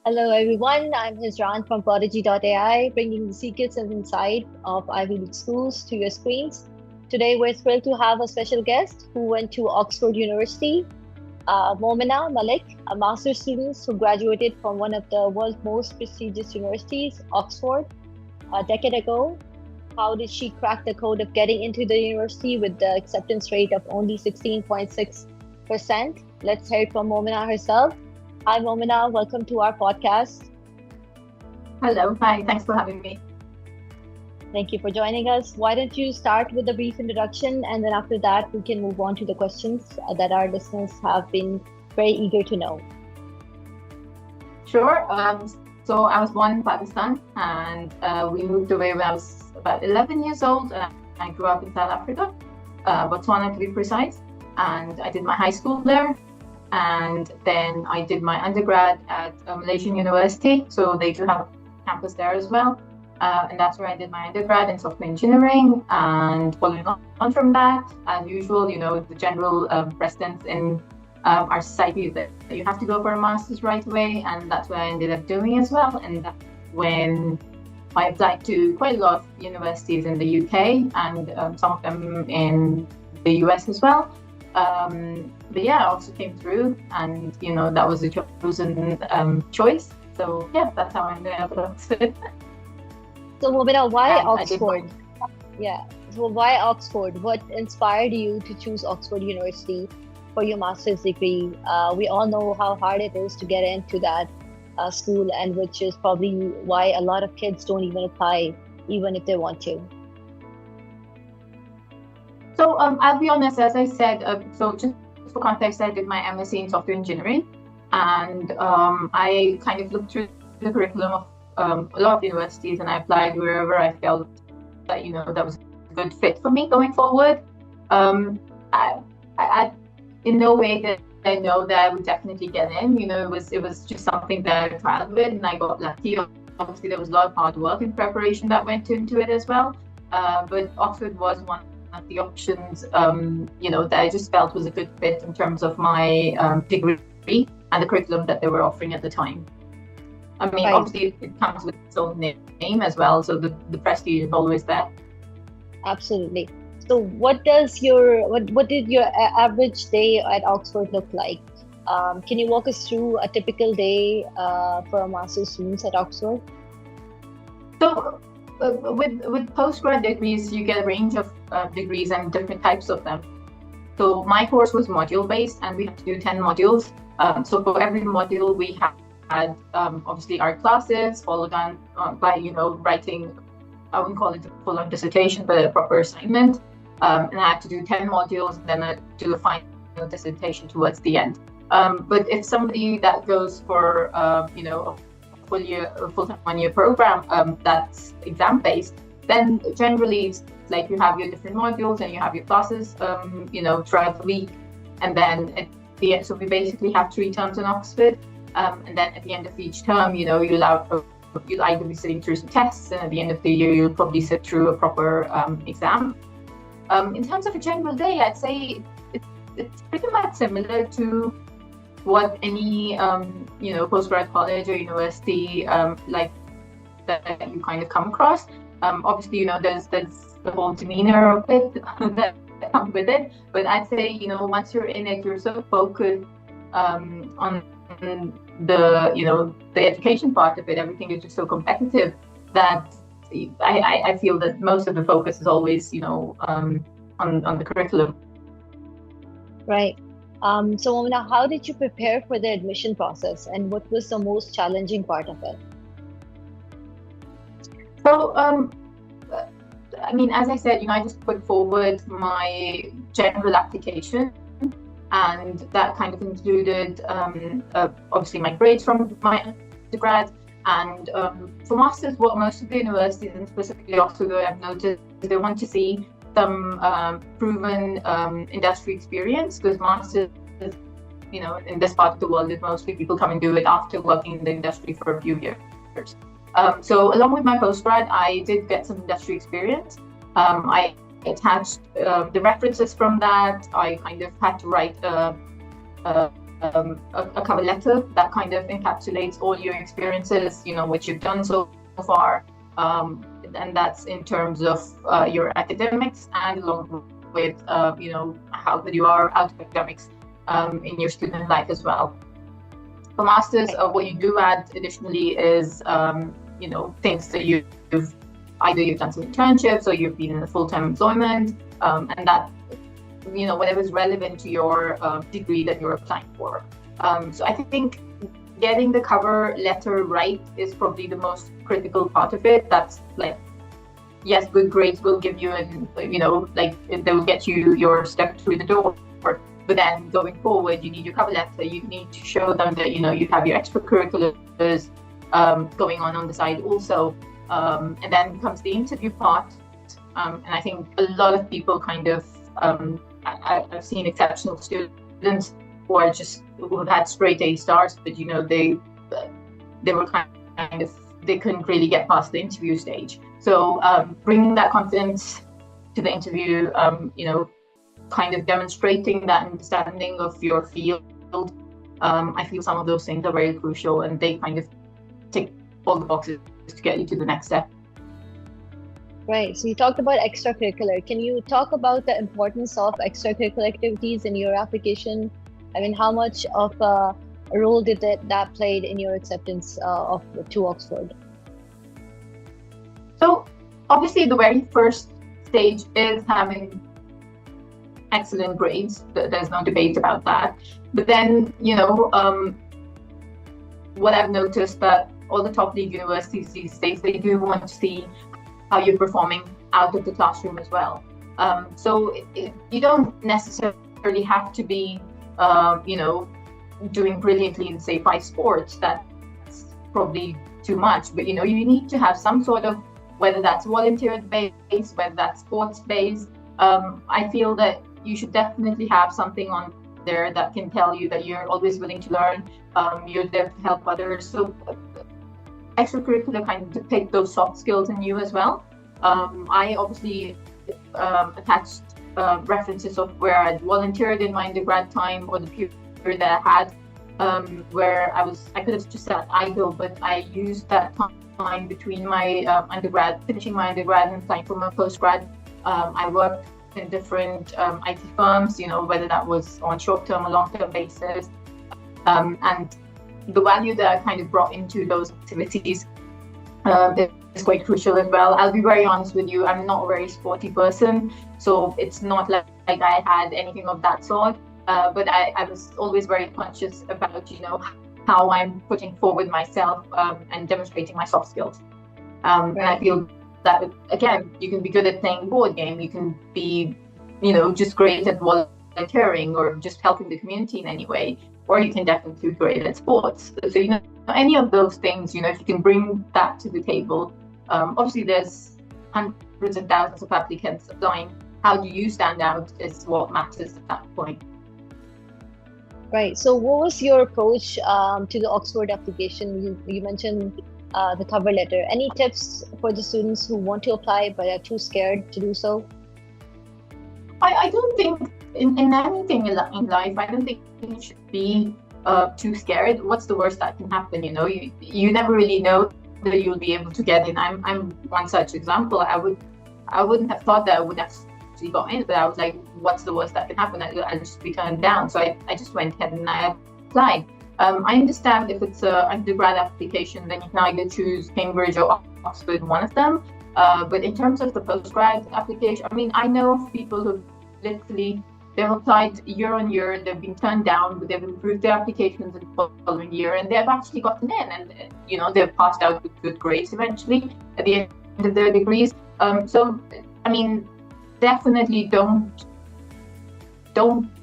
Hello, everyone. I'm Hizran from Prodigii.ai, bringing the secrets and insight of Ivy League schools to your screens. Today, we're thrilled to have a special guest who went to Oxford University, Momina Malik, a master's student who graduated from one of the world's most prestigious universities, Oxford, a decade ago. How did she crack the code of getting into the university with the acceptance rate of only 16.6%? Let's hear it from Momina herself. Hi, Momina. Welcome to our podcast. Hello, hi, thanks for having me. Thank you for joining us. Why don't you start with a brief introduction, and then after that, we can move on to the questions that our listeners have been very eager to know. Sure. So I was born in Pakistan, and we moved away when I was about 11 years old. I grew up in South Africa, Botswana to be precise, and I did my high school there. And then I did my undergrad at Malaysian University, so they do have a campus there as well. And that's where I did my undergrad in software engineering. And following on from that, as usual, the general precedence in our society is that you have to go for a master's right away, and that's what I ended up doing as well. And that's when I applied to quite a lot of universities in the UK and some of them in the US as well. But yeah, I also came through, and that was a chosen choice. So yeah, that's how I ended up at Oxford. So, Momina, why Oxford? Yeah. So, why Oxford? What inspired you to choose Oxford University for your master's degree? We all know how hard it is to get into that school, and which is probably why a lot of kids don't even apply, even if they want to. So I'll be honest, as I said, so just for context, I did my MSc in software engineering, and I kind of looked through the curriculum of a lot of universities, and I applied wherever I felt that that was a good fit for me going forward. I in no way did I know that I would definitely get in. It was just something that I tried with, and I got lucky. Obviously, there was a lot of hard work and preparation that went into it as well. But Oxford was one of the options, that I just felt was a good fit in terms of my degree and the curriculum that they were offering at the time. I mean, Right. Obviously, it comes with its own name as well, so the prestige is always there. Absolutely. So, what did your average day at Oxford look like? Can you walk us through a typical day for a master's students at Oxford? So, with postgrad degrees, you get a range of degrees and different types of them. So my course was module based, and we had to do 10 modules. So for every module, we had obviously our classes, followed on by writing. I wouldn't call it a full-on dissertation, but a proper assignment. And I had to do 10 modules, and then I do a final dissertation towards the end. But if somebody that goes for a full-time 1-year program that's exam-based, then generally it's like you have your different modules and you have your classes, throughout the week. And then at the end, so we basically have 3 terms in Oxford. And then at the end of each term, you'll either be sitting through some tests, and at the end of the year, you'll probably sit through a proper exam. In terms of a general day, I'd say it's pretty much similar to what any postgrad college or university like that you kind of come across. Obviously, there's the whole demeanor of it that comes with it. But I'd say once you're in it, you're so focused on the education part of it. Everything is just so competitive that I feel that most of the focus is always on the curriculum. Right. So, Momina, how did you prepare for the admission process, and what was the most challenging part of it? So, I mean, as I said, I just put forward my general application, and that kind of included obviously my grades from my undergrad. And for masters, what most of the universities, and specifically Oxford, I've noticed, they want to see some proven industry experience, because masters, in this part of the world, mostly people come and do it after working in the industry for a few years. So along with my postgrad, I did get some industry experience. I attached the references from that. I kind of had to write a a cover letter that kind of encapsulates all your experiences, what you've done so far, and that's in terms of your academics, and along with how good you are out of academics in your student life as well. For masters, what you do add additionally is things that you've done some internships, or you've been in a full-time employment, and that whatever's relevant to your degree that you're applying for. So I think getting the cover letter right is probably the most critical part of it. That's like, yes, good grades will give you, they will get you your step through the door. But then going forward, you need your cover letter. You need to show them that you have your extracurriculars going on the side also. And then comes the interview part. And I think a lot of people kind of, I've seen exceptional students who have had straight A stars, but they were kind of, they couldn't really get past the interview stage. So bringing that confidence to the interview, kind of demonstrating that understanding of your field, I feel some of those things are very crucial, and they kind of tick all the boxes to get you to the next step. Right. So you talked about extracurricular. Can you talk about the importance of extracurricular activities in your application? I mean, how much of a role did that played in your acceptance to Oxford? So obviously the very first stage is having excellent grades. There's no debate about that. But then, what I've noticed that all the top league universities these days, they do want to see how you're performing out of the classroom as well. So you don't necessarily have to be, doing brilliantly in, say, 5 sports. That's probably too much. But, you need to have some sort of, whether that's volunteer-based, whether that's sports-based. I feel that you should definitely have something on there that can tell you that you're always willing to learn. You're there to help others. So extracurricular kind of depict those soft skills in you as well. I obviously attached references of where I volunteered in my undergrad time, or the period that I had, where I could have just sat idle, but I used that time between my finishing my undergrad and applying for my postgrad. I worked in different IT firms, whether that was on short-term or long-term basis. And the value that I kind of brought into those activities is quite crucial as well. I'll be very honest with you, I'm not a very sporty person, so it's not like I had anything of that sort. But I was always very conscious about, how I'm putting forward myself and demonstrating my soft skills. And I feel that, again, you can be good at playing board game, you can be, just great at volunteering or just helping the community in any way, or you can definitely be great at sports. So, any of those things, if you can bring that to the table, obviously there's hundreds of thousands of applicants applying. How do you stand out is what matters at that point. Right. So what was your approach to the Oxford application? You mentioned the cover letter. Any tips for the students who want to apply but are too scared to do so? I don't think in anything in life, I don't think you should be too scared. What's the worst that can happen? You never really know that you'll be able to get in. I'm one such example. I wouldn't have thought that I would actually got in, but I was like, what's the worst that can happen? I'll just be turned down. So I just went ahead and I applied. I understand if it's an undergrad application, then you can either choose Cambridge or Oxford, one of them. But in terms of the postgrad application, I know of people who literally, they've applied year on year, they've been turned down, but they've improved their applications in the following year, and they've actually gotten in, and they've passed out with good grades eventually at the end of their degrees. So definitely don't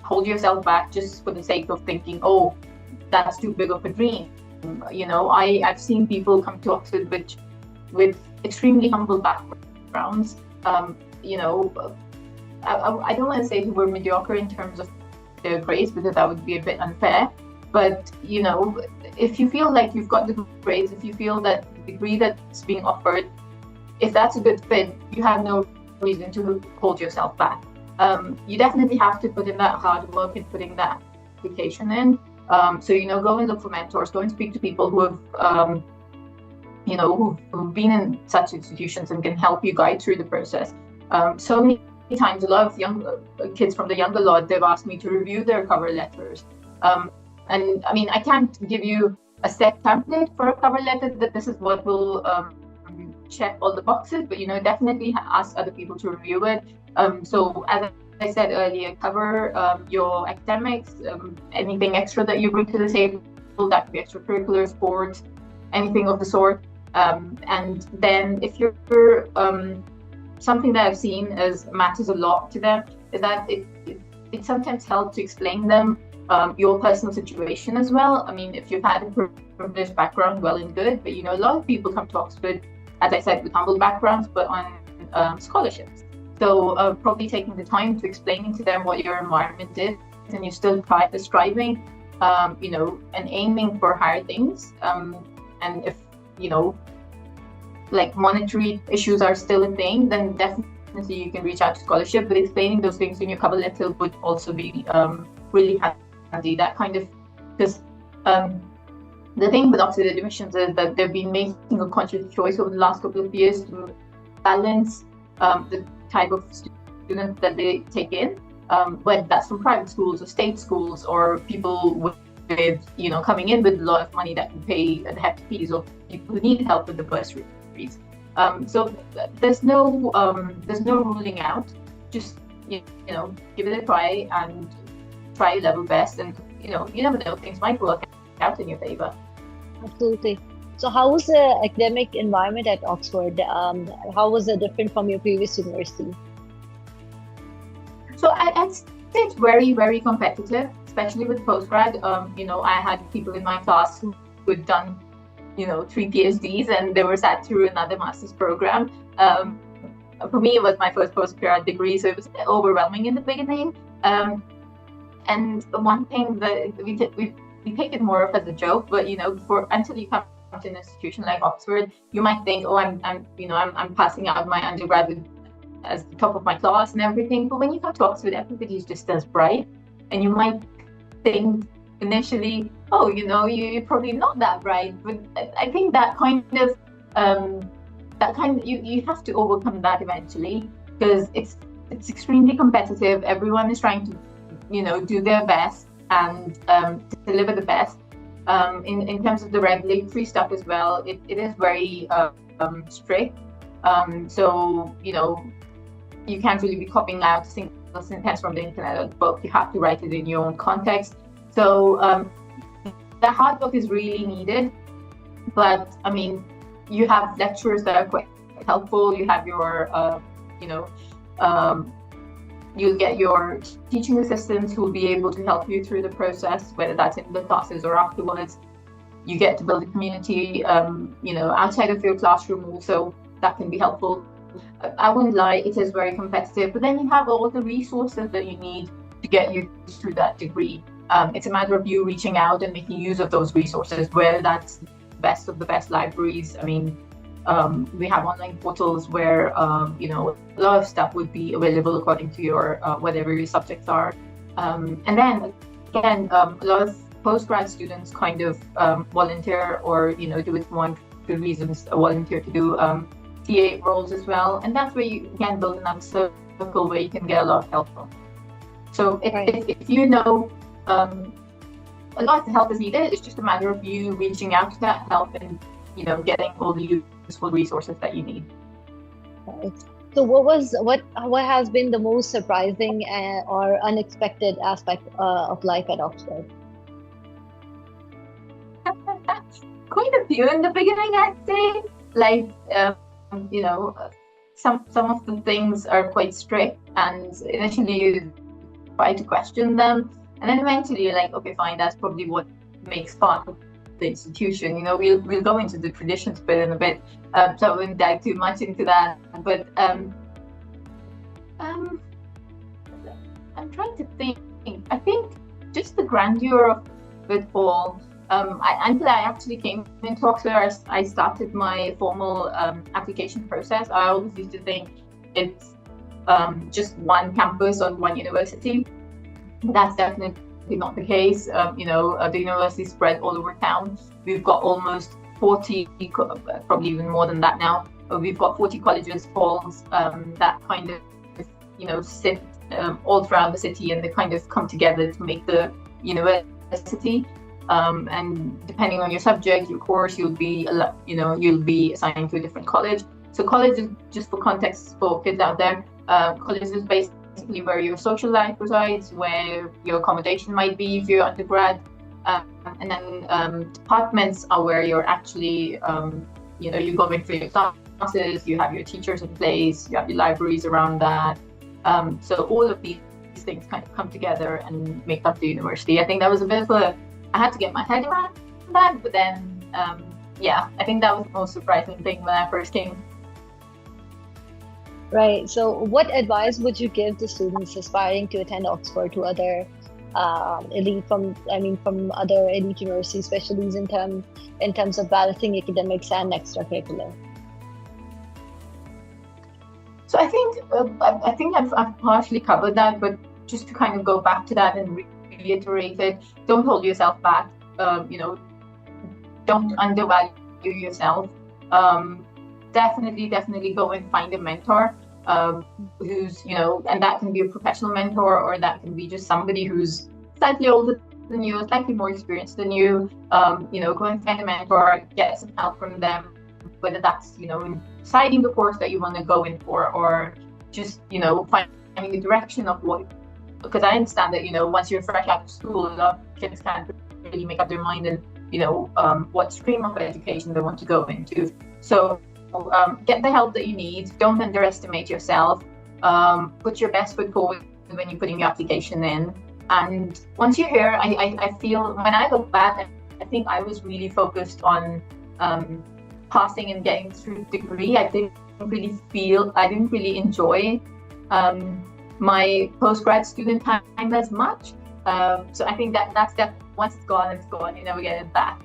hold yourself back just for the sake of thinking, oh, that's too big of a dream. I've seen people come to Oxford with extremely humble backgrounds. I don't want to say who were mediocre in terms of their grades, because that would be a bit unfair. But, if you feel like you've got the grades, if you feel that the degree that's being offered, if that's a good fit, you have no reason to hold yourself back. You definitely have to put in that hard work and putting that application in. So, go and look for mentors, go and speak to people who have, who've been in such institutions and can help you guide through the process. So many times, a lot of young kids from the younger lot, they've asked me to review their cover letters. And I mean, I can't give you a set template for a cover letter that this is what will check all the boxes, but definitely ask other people to review it. So as I said earlier, cover your academics, anything extra that you bring to the table, that could be extracurricular, sports, anything of the sort. And then if you're something that I've seen matters a lot to them is that it sometimes helps to explain them your personal situation as well. I mean, if you've had a privileged background, well and good, but a lot of people come to Oxford, as I said, with humble backgrounds, but on scholarships. So probably taking the time to explaining to them what your environment is, and you're still striving, and aiming for higher things. And if, like monetary issues are still a thing, then definitely you can reach out to scholarship, but explaining those things in your cover letter would also be really handy. That kind of, because the thing with Oxford admissions is that they've been making a conscious choice over the last couple of years to balance the type of students that they take in, whether that's from private schools or state schools or people with coming in with a lot of money that can pay the hefty fees, or people who need help with the bursaries. So there's no ruling out. Just give it a try and try your level best, and you never know, things might work out in your favor. Absolutely. So how was the academic environment at Oxford? How was it different from your previous university? So I'd say it's very, very competitive, especially with postgrad. I had people in my class who had done, 3 PhDs, and they were sat through another master's program. For me, it was my first postgrad degree, so it was overwhelming in the beginning. And one thing that we take it more of as a joke, but until you come to an institution like Oxford, you might think, oh, I'm passing out my undergraduate as the top of my class and everything. But when you come to Oxford, everybody is just as bright, and you might think initially, oh, you're probably not that bright. But I think that kind of you have to overcome that eventually, because it's extremely competitive. Everyone is trying to do their best and deliver the best. In terms of the regulatory stuff as well, it is very strict. So you can't really be copying out a single sentence from the internet, but you have to write it in your own context. So the hard work is really needed. But I mean, you have lecturers that are quite helpful. You have your you'll get your teaching assistants who will be able to help you through the process, whether that's in the classes or afterwards. You get to build a community, outside of your classroom also. That can be helpful. I wouldn't lie, it is very competitive, but then you have all the resources that you need to get you through that degree. It's a matter of you reaching out and making use of those resources, whether that's best of the best libraries. I mean, we have online portals where a lot of stuff would be available according to your whatever your subjects are, and then again, a lot of postgrad students kind of volunteer or do it for one good reasons, volunteer to do TA roles as well, and that's where you can build another circle where you can get a lot of help from. So if a lot of help is needed, it's just a matter of you reaching out to that help and getting all the useful resources that you need. Right. So what has been the most surprising or unexpected aspect of life at Oxford? Quite a few in the beginning, I'd say. Like some of the things are quite strict, and initially you try to question them, and then eventually you're like, okay, fine, that's probably what makes part of the institution. We'll go into the traditions bit in a bit, so I wouldn't dive too much into that. But I'm trying to think. I think just the grandeur of it all. Until I actually came into Oxford, I started my formal application process. I always used to think it's just one campus or one university. That's definitely not the case. The university is spread all over town. We've got almost 40, probably even more than that now. We've got 40 colleges, halls that kind of, sit all throughout the city, and they kind of come together to make the university. And depending on your subject, your course, you'll be assigned to a different college. So college is, just for context for kids out there, college is basically where your social life resides, where your accommodation might be if you're undergrad. And then departments are where you're actually, you go in for your classes, you have your teachers in place, you have your libraries around that. So all of these things kind of come together and make up the university. I think that was a bit of I had to get my head around that, but then, I think that was the most surprising thing when I first came. Right. So what advice would you give to students aspiring to attend Oxford, to other from other elite universities, especially in terms of balancing academics and extracurricular? So I think I've partially covered that, but just to kind of go back to that and reiterate it, don't hold yourself back. Don't undervalue yourself. Definitely go and find a mentor who's, and that can be a professional mentor, or that can be just somebody who's slightly older than you, slightly more experienced than you. Go and find a mentor, get some help from them, whether that's, in deciding the course that you want to go in for, or just, finding the direction of what, because I understand that, once you're fresh out of school, a lot of kids can't really make up their mind and, what stream of education they want to go into. So get the help that you need. Don't underestimate yourself. Put your best foot forward when you're putting your application in. And once you're here, I feel, when I look back, I think I was really focused on passing and getting through the degree. I didn't really enjoy my postgrad student time as much. So I think that's once it's gone, it's gone. You never get it back.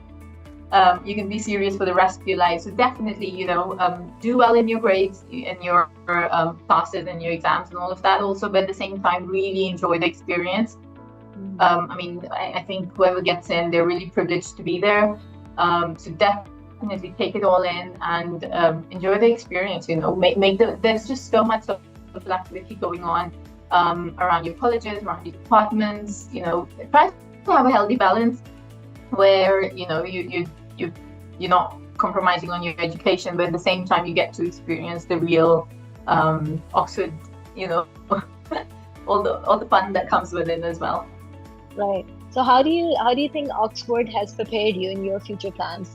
You can be serious for the rest of your life. So definitely, do well in your grades, in your classes and your exams and all of that also, but at the same time, really enjoy the experience. I think whoever gets in, they're really privileged to be there. So definitely take it all in and enjoy the experience. There's just so much of activity going on around your colleges, around your departments. Try to have a healthy balance where you're not compromising on your education, but at the same time you get to experience the real Oxford, all the fun that comes with it as well. Right. So how do you think Oxford has prepared you in your future plans?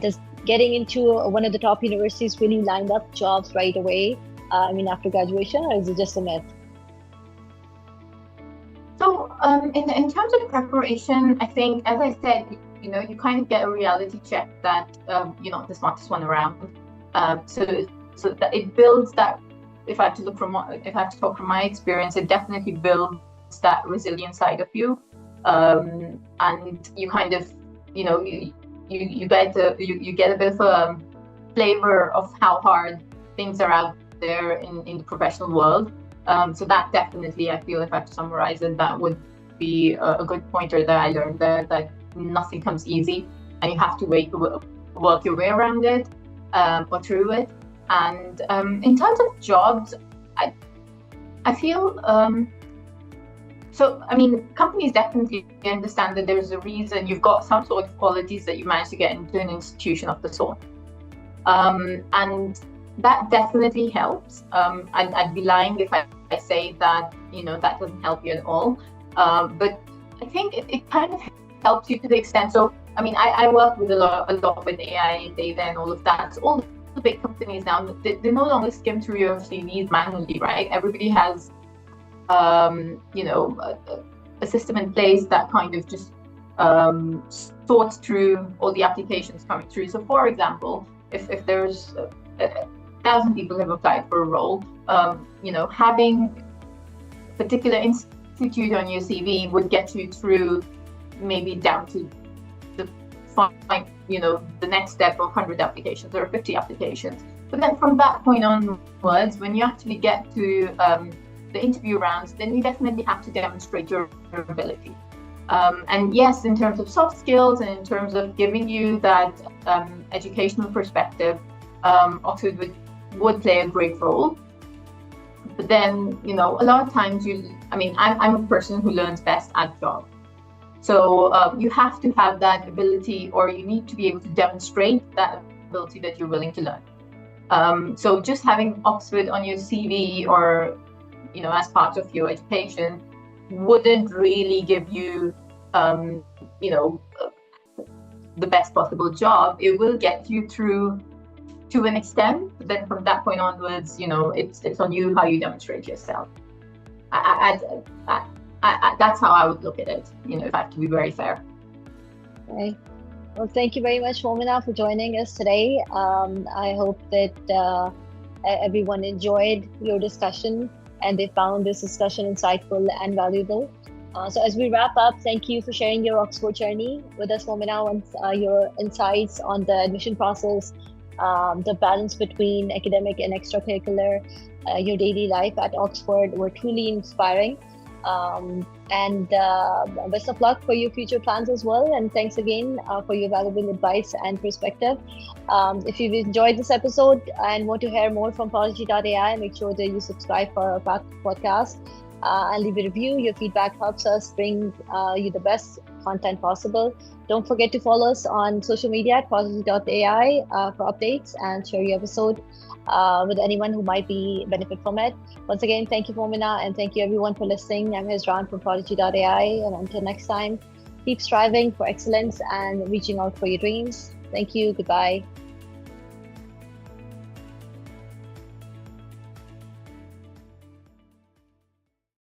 Does getting into one of the top universities really lined up jobs right away? After graduation, or is it just a myth? So in terms of preparation, I think, as I said, you kind of get a reality check that you're not the smartest one around. So that it builds that. If I have to talk from my experience, it definitely builds that resilient side of you, and you kind of, you get a bit of a flavor of how hard things are out there in the professional world. So that definitely, I feel, if I have to summarize it, that would be a good pointer that I learned there, that nothing comes easy and you have to work your way around it or through it. And in terms of jobs, I feel, companies definitely understand that there's a reason you've got some sort of qualities that you managed to get into an institution of the sort. And that definitely helps. I'd be lying if I say that, that doesn't help you at all. But I think it kind of helps you to the extent. So, I work with a lot with AI, data, and all of that. So all the big companies now, they no longer skim through your CVs manually, right? Everybody has, a system in place that kind of just sorts through all the applications coming through. So, for example, if there's 1,000 people have applied for a role, having a particular institute on your CV would get you through maybe down to the next step of 100 applications or 50 applications. But then from that point onwards, when you actually get to the interview rounds, then you definitely have to demonstrate your ability. And yes, in terms of soft skills and in terms of giving you that educational perspective, Oxford would play a great role. But then, a lot of times I'm a person who learns best at job. So you have to have that ability, or you need to be able to demonstrate that ability that you're willing to learn. So just having Oxford on your CV or, as part of your education wouldn't really give you, the best possible job. It will get you through to an extent, but then from that point onwards, it's on you how you demonstrate yourself. That's how I would look at it, if I have to be very fair. Okay. Well, thank you very much, Momina, for joining us today. I hope that everyone enjoyed your discussion and they found this discussion insightful and valuable. So as we wrap up, thank you for sharing your Oxford journey with us, Momina, and your insights on the admission process, the balance between academic and extracurricular, your daily life at Oxford were truly inspiring. And best of luck for your future plans as well. And thanks again for your valuable advice and perspective. If you've enjoyed this episode and want to hear more from Prodigii.ai, make sure that you subscribe for our podcast and leave a review. Your feedback helps us bring you the best content possible. Don't forget to follow us on social media at Prodigii.ai for updates and share your episode with anyone who might benefit from it. Once again, thank you, Momina, and thank you everyone for listening. I'm Hezran from Prodigii.ai, and until next time, keep striving for excellence and reaching out for your dreams. Thank you. Goodbye.